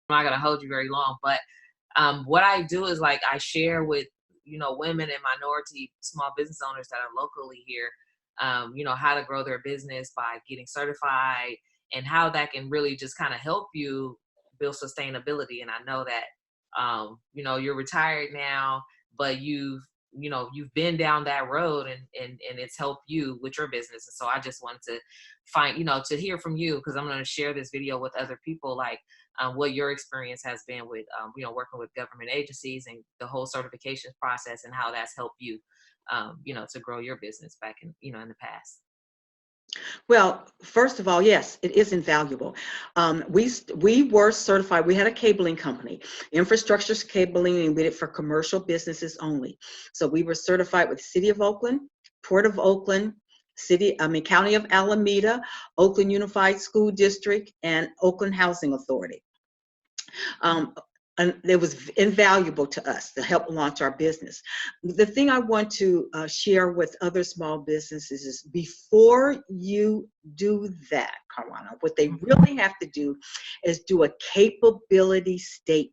I'm not going to hold you very long, but what I do is like I share with, women and minority small business owners that are locally here, how to grow their business by getting certified and how that can really just kind of help you build sustainability. And I know that, you're retired now, but you've been down that road, and it's helped you with your business. And so I just wanted to to hear from you, because I'm going to share this video with other people, like what your experience has been with, working with government agencies and the whole certification process, and how that's helped you, to grow your business back in the past. Well, first of all, yes, it is invaluable. We were certified. We had a cabling company, infrastructure cabling, and we did it for commercial businesses only. So we were certified with City of Oakland, Port of Oakland, County of Alameda, Oakland Unified School District, and Oakland Housing Authority. And it was invaluable to us to help launch our business. The thing I want to share with other small businesses is, before you do that, Karwana, what they really have to do is do a capability statement.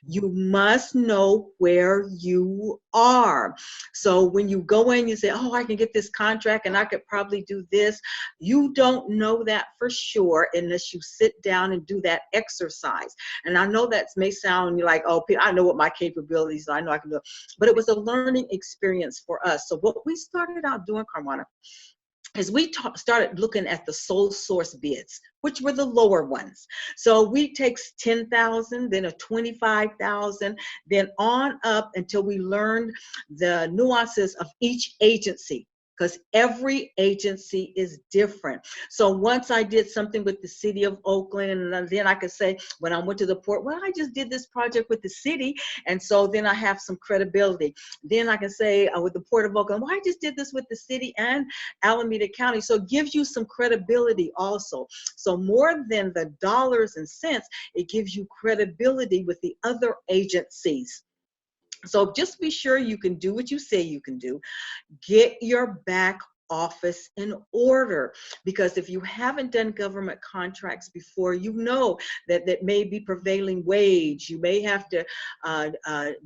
You must know where you are. So when you go in, you say, oh, I can get this contract and I could probably do this. You don't know that for sure unless you sit down and do that exercise. And I know that may sound like, oh, I know what my capabilities are. I know I can do it. But it was a learning experience for us. So what we started out doing, Karwana, is we started looking at the sole source bids, which were the lower ones. So we take 10,000, then a 25,000, then on up until we learned the nuances of each agency, because every agency is different. So once I did something with the City of Oakland, and then I could say, when I went to the port, well, I just did this project with the city, and so then I have some credibility. Then I can say with the Port of Oakland, well, I just did this with the city and Alameda County. So it gives you some credibility also. So more than the dollars and cents, it gives you credibility with the other agencies. So just be sure you can do what you say you can do. Get your back office in order, because if you haven't done government contracts before, you know that may be prevailing wage. You may have to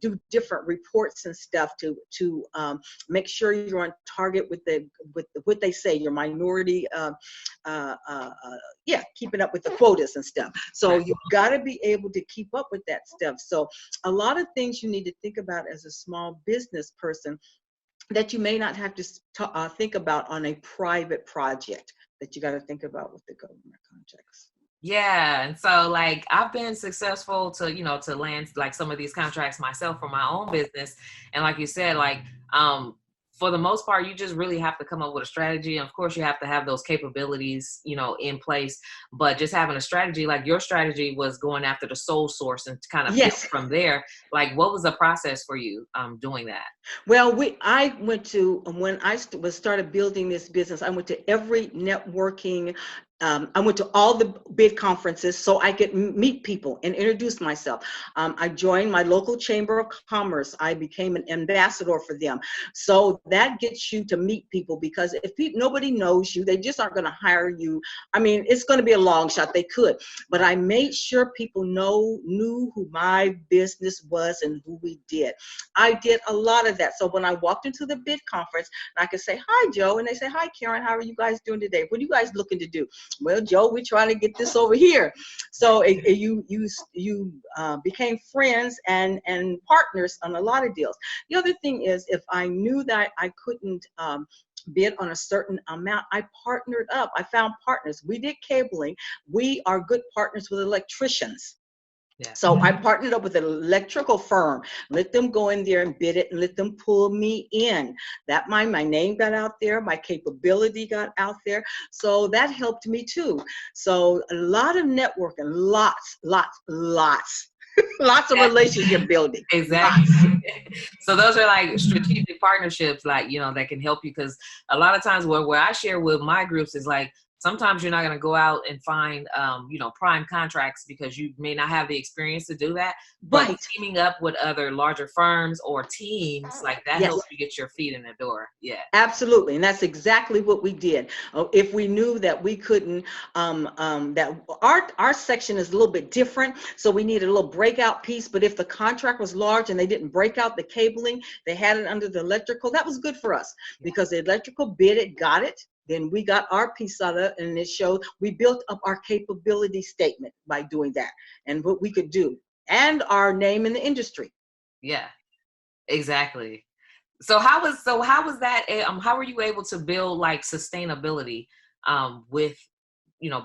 do different reports and stuff to make sure you're on target with what they say, your minority, keeping up with the quotas and stuff. So you've got to be able to keep up with that stuff. So a lot of things you need to think about as a small business person that you may not have to think about on a private project, that you got to think about with the government contracts. Yeah. And so like I've been successful to land like some of these contracts myself for my own business. And like you said, like for the most part, you just really have to come up with a strategy. And of course, you have to have those capabilities, in place. But just having a strategy, like your strategy was going after the sole source and kind of build from there. Like, what was the process for you doing that? Well, when I started building this business, I went to every networking. I went to all the big conferences so I could meet people and introduce myself. I joined my local chamber of commerce. I became an ambassador for them. So that gets you to meet people, because if nobody knows you, they just aren't going to hire you. I mean, it's going to be a long shot. They could, but I made sure people knew who my business was and who we did. I did a lot of that. So when I walked into the bid conference, I could say, hi, Joe. And they say, hi, Karen, how are you guys doing today? What are you guys looking to do? Well, Joe, we're trying to get this over here. So you became friends and partners on a lot of deals. The other thing is, if I knew that I couldn't bid on a certain amount, I partnered up. I found partners. We did cabling. We are good partners with electricians. Yeah. So I partnered up with an electrical firm, let them go in there and bid it and let them pull me in. That my name got out there, my capability got out there. So that helped me too. So a lot of networking, lots of relationship building. Exactly. So those are like strategic partnerships, like, that can help you. Because a lot of times where I share with my groups is like, sometimes you're not going to go out and find, prime contracts because you may not have the experience to do that. But Right. teaming up with other larger firms or teams like that Yes. helps you get your feet in the door. Yeah. Absolutely, and that's exactly what we did. If we knew that we couldn't, that our section is a little bit different, so we needed a little breakout piece. But if the contract was large and they didn't break out the cabling, they had it under the electrical. That was good for us Yeah. because the electrical bid it, got it. Then we got our piece out of it, and it showed we built up our capability statement by doing that and what we could do, and our name in the industry. Yeah. Exactly. So how was that? How were you able to build like sustainability with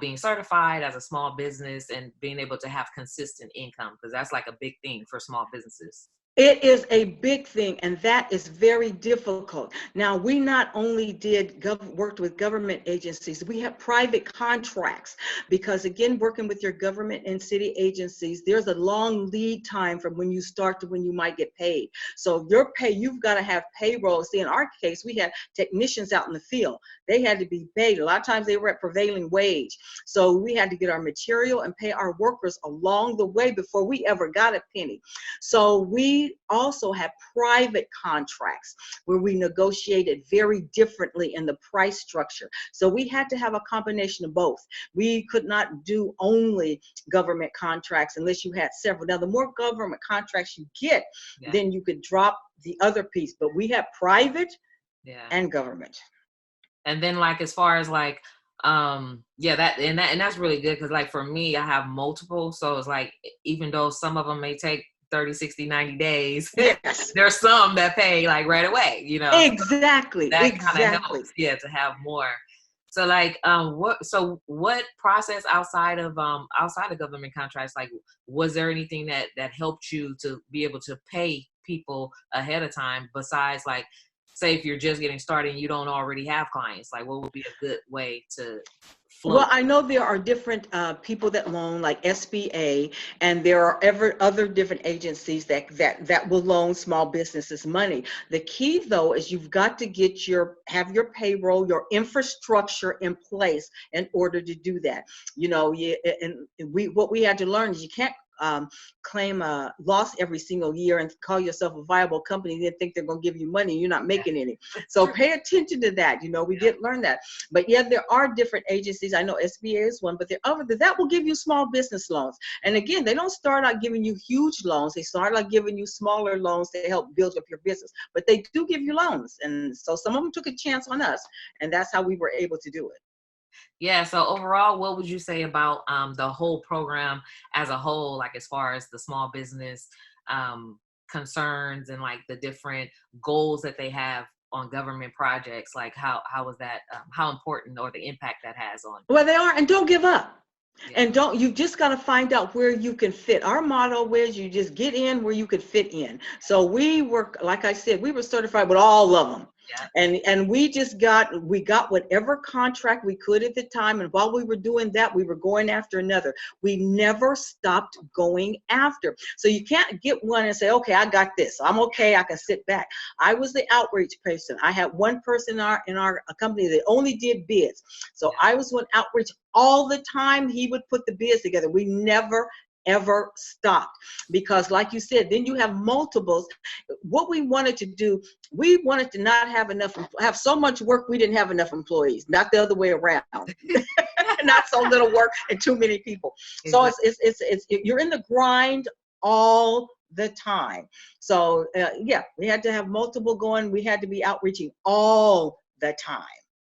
being certified as a small business and being able to have consistent income, because that's like a big thing for small businesses. It is a big thing, and that is very difficult. Now, we not only did worked with government agencies, we have private contracts because, again, working with your government and city agencies, there's a long lead time from when you start to when you might get paid. So your pay, you've got to have payroll. See, in our case, we had technicians out in the field. They had to be paid. A lot of times they were at prevailing wage. So we had to get our material and pay our workers along the way before we ever got a penny. So we also have private contracts where we negotiated very differently in the price structure. So we had to have a combination of both. We could not do only government contracts unless you had several. Now, the more government contracts you get, Yeah. then you could drop the other piece. But we have private Yeah. and government. And then like as far as like that's really good because like for me I have multiple, so it's like even though some of them may take 30, 60, 90 days, Yes, there's some that pay like right away, exactly, that kind of exactly. helps, yeah, to have more. So like what process outside of government contracts, like was there anything that helped you to be able to pay people ahead of time, besides like say if you're just getting started and you don't already have clients, like what would be a good way to Well, float? I know there are different people that loan, like SBA, and there are other different agencies that will loan small businesses money. The key, though, is you've got to have your payroll, your infrastructure in place in order to do that. What we had to learn is you can't claim a loss every single year and call yourself a viable company and then think they're going to give you money and you're not making any. So pay attention to that. We did learn that. But yeah, there are different agencies. I know SBA is one, but there are others that will give you small business loans. And again, they don't start out giving you huge loans. They start out giving you smaller loans to help build up your business. But they do give you loans. And so some of them took a chance on us, and that's how we were able to do it. Yeah. So overall, what would you say about the whole program as a whole, like as far as the small business concerns and like the different goals that they have on government projects? Like how was that? How important or the impact that has on? Well, they are, and don't give up. Yeah. And you just got to find out where you can fit. Our motto is you just get in where you could fit in. So we were, like I said, we were certified with all of them. Yeah. And we got whatever contract we could at the time. And while we were doing that, we were going after another. We never stopped going after. So you can't get one and say, okay, I got this. I'm okay. I can sit back. I was the outreach person. I had one person in our company that only did bids. So Yeah. I was doing outreach all the time. He would put the bids together. We never ever stopped, because like you said, then you have multiples. What we wanted to do, we wanted to not have so much work we didn't have enough employees, not the other way around. Not so little work and too many people. So Exactly. it's you're in the grind all the time. So yeah, we had to have multiple going. We had to be outreaching all the time.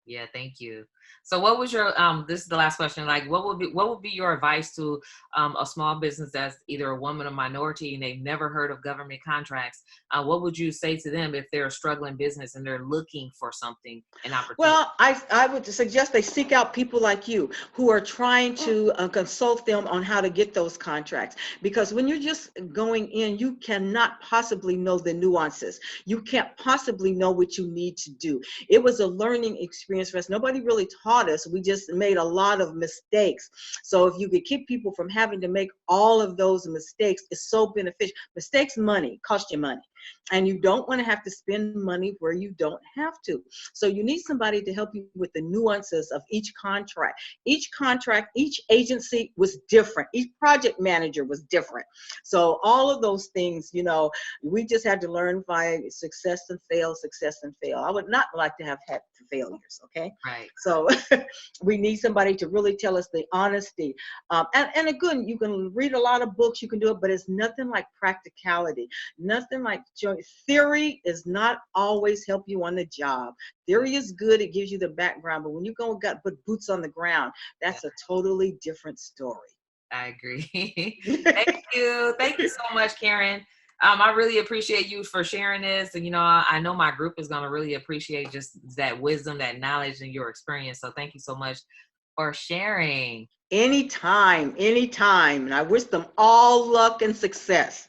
Yeah, thank you. So what was your this is the last question. Like what would be your advice to a small business that's either a woman or minority and they've never heard of government contracts? What would you say to them if they're a struggling business and they're looking for something, an opportunity? Well, I would suggest they seek out people like you who are trying to consult them on how to get those contracts. Because when you're just going in, you cannot possibly know the nuances. You can't possibly know what you need to do. It was a learning experience for us. Nobody really taught us. We just made a lot of mistakes. So if you could keep people from having to make all of those mistakes, it's so beneficial. Mistakes, money, cost you money. And you don't want to have to spend money where you don't have to. So you need somebody to help you with the nuances of each contract. Each contract, each agency was different. Each project manager was different. So all of those things, we just had to learn by success and fail, success and fail. I would not like to have had failures, okay? Right. So we need somebody to really tell us the honesty. And again, you can read a lot of books, you can do it, but it's nothing like practicality. Nothing like theory is not always help you on the job. Theory is good, it gives you the background, but when you go got put boots on the ground, that's a totally different story. I agree. Thank you. Thank you so much, Karen. I really appreciate you for sharing this. And, I know my group is going to really appreciate just that wisdom, that knowledge, and your experience. So thank you so much for sharing. Anytime, anytime. And I wish them all luck and success.